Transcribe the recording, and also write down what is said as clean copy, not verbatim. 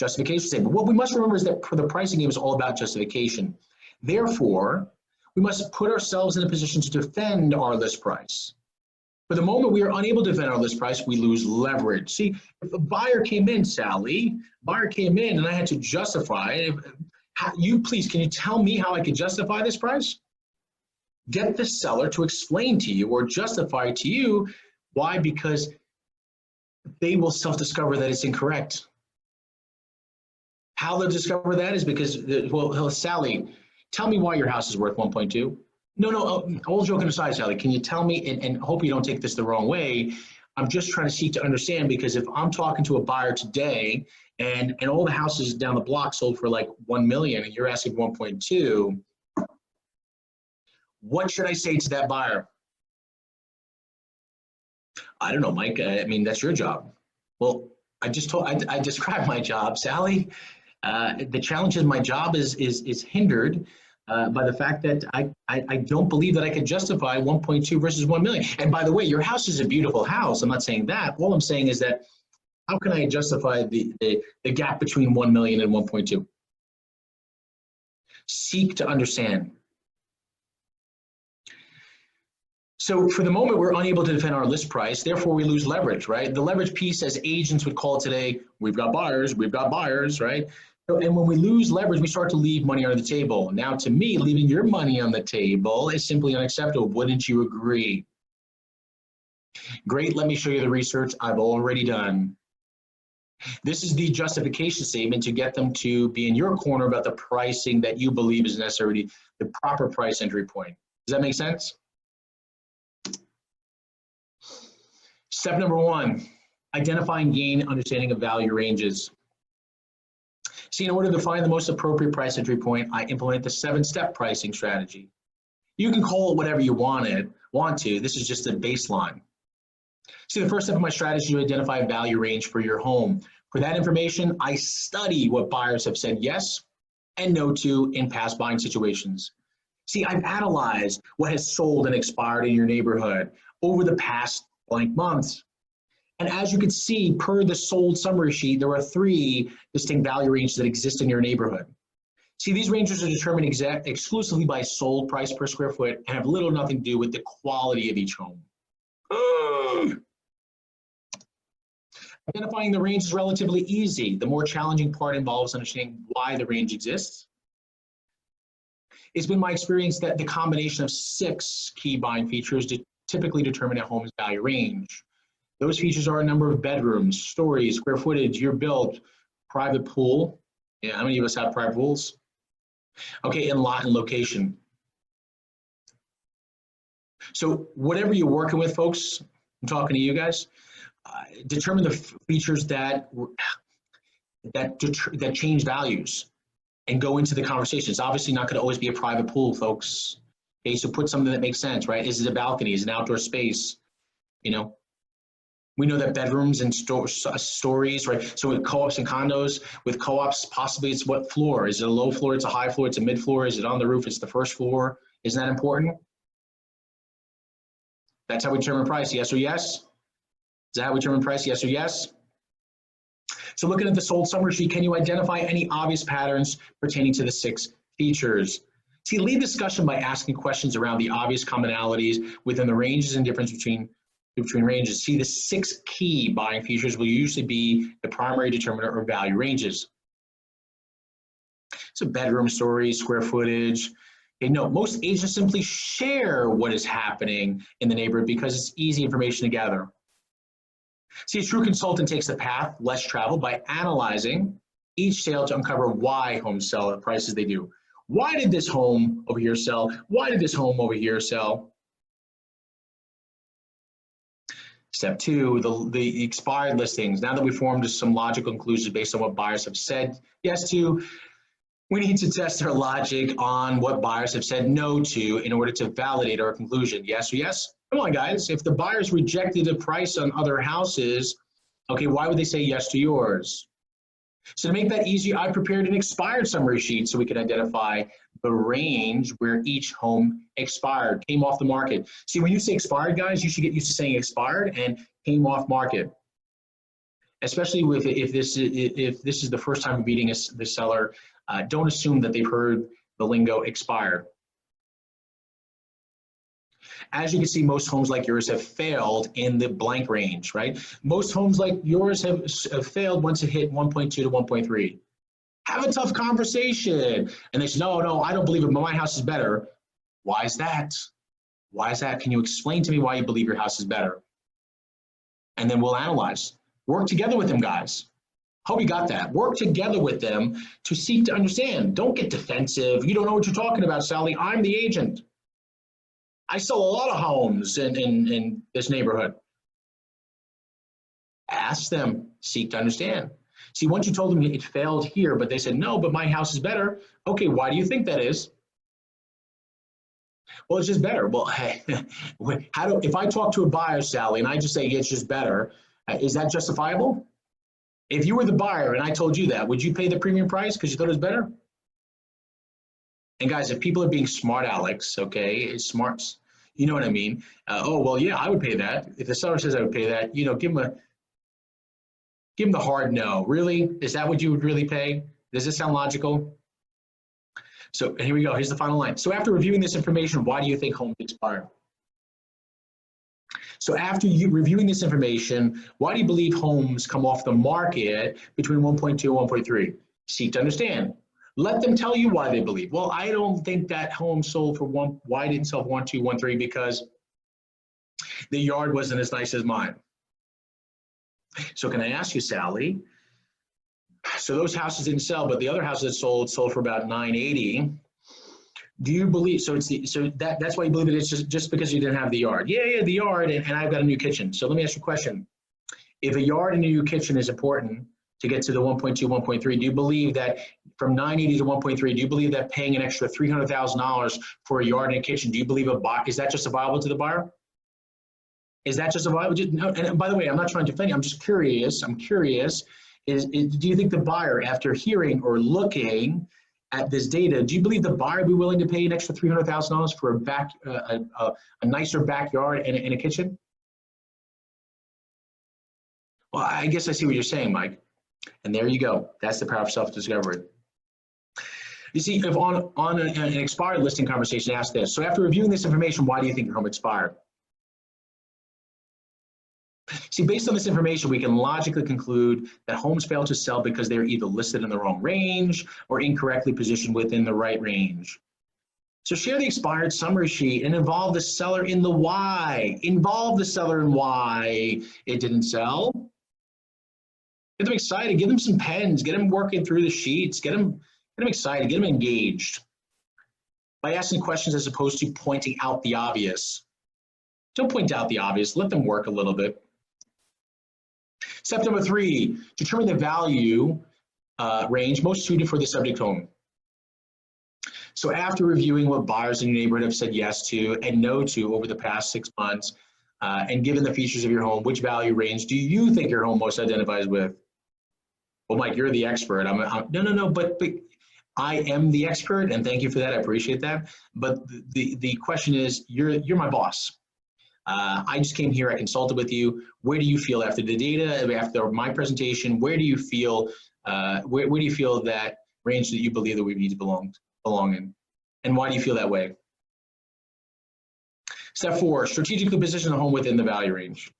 Justification statement. What we must remember is that the pricing game is all about justification. Therefore, we must put ourselves in a position to defend our list price. For the moment we are unable to defend our list price, we lose leverage. See, if a buyer came in, Sally, buyer came in and I had to justify, can you tell me how I could justify this price? Get the seller to explain to you or justify to you why, because they will self-discover that it's incorrect. How they'll discover that is because, well, Sally, tell me why your house is worth 1.2. No, all joking aside, Sally, can you tell me, and hope you don't take this the wrong way, I'm just trying to seek to understand, because if I'm talking to a buyer today and all the houses down the block sold for like 1 million and you're asking 1.2, what should I say to that buyer? I don't know, Mike. I mean, that's your job. Well, I described my job, Sally. The challenge is my job is hindered by the fact that I don't believe that I could justify 1.2 versus 1 million. And by the way, your house is a beautiful house. I'm not saying that. All I'm saying is that how can I justify the gap between 1 million and 1.2? Seek to understand. So for the moment, we're unable to defend our list price. Therefore, we lose leverage, right? The leverage piece, as agents would call it today, we've got buyers, right? So, and when we lose leverage, we start to leave money on the table. Now, to me, leaving your money on the table is simply unacceptable. Wouldn't you agree? Great, let me show you the research I've already done. This is the justification statement to get them to be in your corner about the pricing that you believe is necessary, the proper price entry point. Does that make sense? Step number 1, identifying gain understanding of value ranges. See, in order to find the most appropriate price entry point, I implement the 7-step pricing strategy. You can call it whatever you want to. This is just a baseline. See, the first step of my strategy is to identify a value range for your home. For that information, I study what buyers have said yes and no to in past buying situations. See, I've analyzed what has sold and expired in your neighborhood over the past blank months. And as you can see, per the sold summary sheet, there are 3 distinct value ranges that exist in your neighborhood. See, these ranges are determined exclusively by sold price per square foot and have little or nothing to do with the quality of each home. Identifying the range is relatively easy. The more challenging part involves understanding why the range exists. It's been my experience that the combination of 6 key buying features typically determine a home's value range. Those features are a number of bedrooms, stories, square footage, year built, private pool. Yeah, how many of us have private pools? Okay, and lot and location. So whatever you're working with, folks, I'm talking to you guys, determine the features that change values and go into the conversation. It's obviously not going to always be a private pool, folks. Okay, so put something that makes sense, right? Is it a balcony? Is it an outdoor space? You know, we know that bedrooms and stories, right? So with co-ops and condos, with co-ops, possibly it's what floor? Is it a low floor? It's a high floor? It's a mid floor? Is it on the roof? It's the first floor? Isn't that important? That's how we determine price, yes or yes? Is that how we determine price, yes or yes? So looking at the sold summary sheet, can you identify any obvious patterns pertaining to the 6 features? See, lead discussion by asking questions around the obvious commonalities within the ranges and difference between ranges. See, the 6 key buying features will usually be the primary determiner of value ranges. So bedroom stories, square footage. Okay, no, most agents simply share what is happening in the neighborhood because it's easy information to gather. See, a true consultant takes the path less traveled by analyzing each sale to uncover why homes sell at prices they do. Why did this home over here sell? Why did this home over here sell? Step 2, the expired listings. Now that we formed some logical conclusions based on what buyers have said yes to, we need to test our logic on what buyers have said no to in order to validate our conclusion. Yes or yes? Come on, guys. If the buyers rejected a price on other houses, okay, why would they say yes to yours? So to make that easier, I prepared an expired summary sheet so we can identify the range where each home expired, came off the market. See, when you say expired, guys, you should get used to saying expired and came off market. especially if this is the first time meeting the seller. Don't assume that they've heard the lingo expire. As you can see, most homes like yours have failed in the blank range, right? Most homes like yours have failed once it hit 1.2 to 1.3. Have a tough conversation. And they say, no, I don't believe it, but my house is better. Why is that? Why is that? Can you explain to me why you believe your house is better? And then we'll analyze. Work together with them, guys. Hope you got that. Work together with them to seek to understand. Don't get defensive. You don't know what you're talking about, Sally. I'm the agent. I sell a lot of homes in this neighborhood. Ask them, seek to understand. See, once you told them it failed here, but they said, no, but my house is better. Okay, why do you think that is? Well, it's just better. Well, hey, if I talk to a buyer, Sally, and I just say it's just better, is that justifiable? If you were the buyer and I told you that, would you pay the premium price because you thought it was better? And guys, if people are being smart Alex, okay, it's smarts, you know what I mean? Oh, well, yeah, I would pay that. If the seller says I would pay that, you know, give them the hard no. Really? Is that what you would really pay? Does this sound logical? So here we go. Here's the final line. So after reviewing this information, why do you think homes expire? So after you reviewing this information, why do you believe homes come off the market between 1.2 and 1.3? Seek to understand. Let them tell you why they believe. Well, I don't think that home sold for why didn't sell for 1.2, 1.3? Because the yard wasn't as nice as mine. So can I ask you, Sally? So those houses didn't sell, but the other houses that sold for about 980. Do you believe, that's why you believe that it's just because you didn't have the yard? Yeah, the yard, and I've got a new kitchen. So let me ask you a question. If a yard and a new kitchen is important to get to the 1.2, 1.3, do you believe that from 980 to 1.3, do you believe that paying an extra $300,000 for a yard and a kitchen, do you believe is that justifiable to the buyer? Is that justifiable? No, and by the way, I'm not trying to offend you. I'm just curious. I'm curious. Do you think the buyer, after hearing or looking at this data, do you believe the buyer would be willing to pay an extra $300,000 for a nicer backyard and a kitchen? Well, I guess I see what you're saying, Mike. And there you go. That's the power of self-discovery. You see, if on an expired listing conversation, ask this. So after reviewing this information, why do you think your home expired? See, based on this information, we can logically conclude that homes fail to sell because they're either listed in the wrong range or incorrectly positioned within the right range. So share the expired summary sheet and involve the seller in the why. Involve the seller in why it didn't sell. Get them excited, give them some pens, get them working through the sheets, get them excited, get them engaged by asking questions as opposed to pointing out the obvious. Don't point out the obvious, let them work a little bit. Step number 3, determine the value range most suited for the subject home. So after reviewing what buyers in your neighborhood have said yes to and no to over the past 6 months, and given the features of your home, which value range do you think your home most identifies with? Well, Mike, you're the expert. No, but I am the expert, and thank you for that. I appreciate that. But the question is, you're my boss. I just came here, I consulted with you. Where do you feel after the data, after my presentation, where do you feel where do you feel that range that you believe that we need to belong in? And why do you feel that way? Step 4, strategically position the home within the value range.